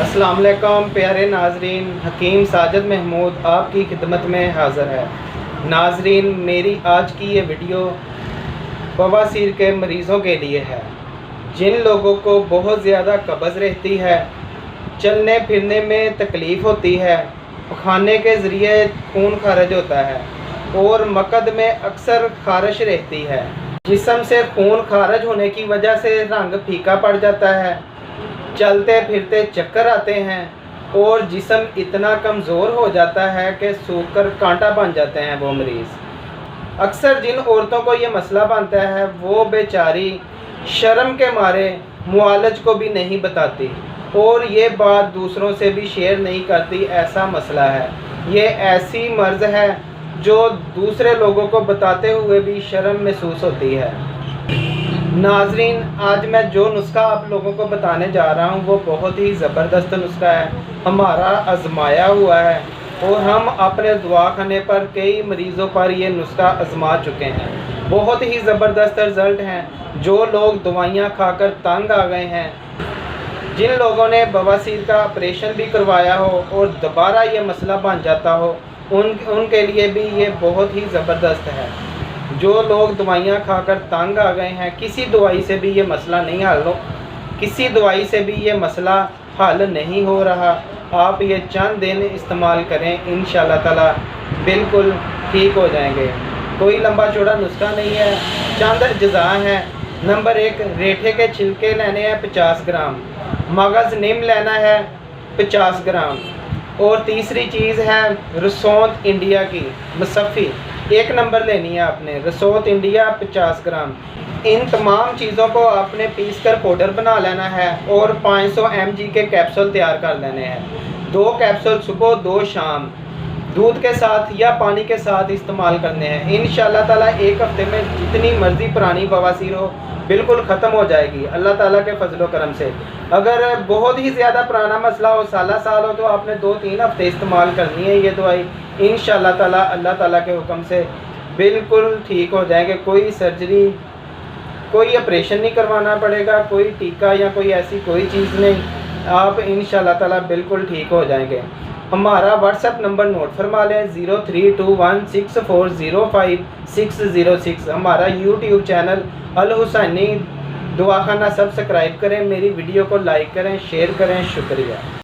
अस्सलाम वालेकुम प्यारे नाजरीन, हकीम साजिद महमूद आपकी खिदमत में हाज़िर है। नाजरीन, मेरी आज की ये वीडियो बवासीर के मरीज़ों के लिए है। जिन लोगों को बहुत ज़्यादा कब्ज़ रहती है, चलने फिरने में तकलीफ़ होती है, खाने के ज़रिए खून खारिज होता है और मकद में अक्सर खारिश रहती है, जिस्म से खून खारिज होने की वजह से रंग फीका पड़ जाता है, चलते फिरते चक्कर आते हैं और जिस्म इतना कमज़ोर हो जाता है कि सूख कर कांटा बन जाते हैं वो मरीज़। अक्सर जिन औरतों को ये मसला बनता है वो बेचारी शर्म के मारे मुआलिज को भी नहीं बताती और ये बात दूसरों से भी शेयर नहीं करती। ऐसा मसला है, ये ऐसी मर्ज़ है जो दूसरे लोगों को बताते हुए भी शर्म महसूस होती है। नाजरीन, आज मैं जो नुस्खा आप लोगों को बताने जा रहा हूँ वो बहुत ही ज़बरदस्त नुस्खा है, हमारा आजमाया हुआ है और हम अपने दवाखाने पर कई मरीज़ों पर ये नुस्खा आजमा चुके हैं। बहुत ही ज़बरदस्त रिज़ल्ट हैं। जो लोग दवाइयाँ खाकर तंग आ गए हैं, जिन लोगों ने बवासीर का ऑपरेशन भी करवाया हो और दोबारा ये मसला बन जाता हो, उनके लिए भी ये बहुत ही ज़बरदस्त है। जो लोग दवाइयाँ खाकर तंग आ गए हैं, किसी दवाई से भी ये मसला नहीं किसी दवाई से भी ये मसला हल नहीं हो रहा, आप ये चंद दिन इस्तेमाल करें, इंशाअल्लाह ताला बिल्कुल ठीक हो जाएंगे। कोई लंबा चौड़ा नुस्खा नहीं है, चंद अज्जा हैं। नंबर 1, रेठे के छिलके लेने हैं 50 ग्राम, मगज़ नीम लेना है 50 ग्राम और तीसरी चीज़ है रसौंत इंडिया की मुसफ़ी 1 नंबर लेनी है आपने, रसौंत इंडिया 50 ग्राम। इन तमाम चीज़ों को आपने पीस कर पाउडर बना लेना है और 500 mg के कैप्सूल तैयार कर लेने हैं। 2 कैप्सूल सुबह 2 शाम दूध के साथ या पानी के साथ इस्तेमाल करने हैं। इंशाअल्लाह ताला 1 हफ्ते में जितनी मर्ज़ी पुरानी बवासीर हो बिल्कुल ख़त्म हो जाएगी अल्लाह ताला के फजलो करम से। अगर बहुत ही ज़्यादा पुराना मसला हो, साल हो, तो आपने 2-3 हफ्ते इस्तेमाल करनी है ये दवाई। इंशाअल्लाह ताला अल्लाह ताला के हुक्म से बिल्कुल ठीक हो जाएंगे। कोई सर्जरी, कोई ऑपरेशन नहीं करवाना पड़ेगा, कोई टीका या कोई ऐसी कोई चीज़ नहीं, आप इंशाअल्लाह ताला बिल्कुल ठीक हो जाएंगे। हमारा व्हाट्सएप नंबर नोट फरमा लें 032164050606। हमारा यूट्यूब चैनल अल हुसैनी दवाखाना सब्सक्राइब करें, मेरी वीडियो को लाइक करें, शेयर करें। शुक्रिया।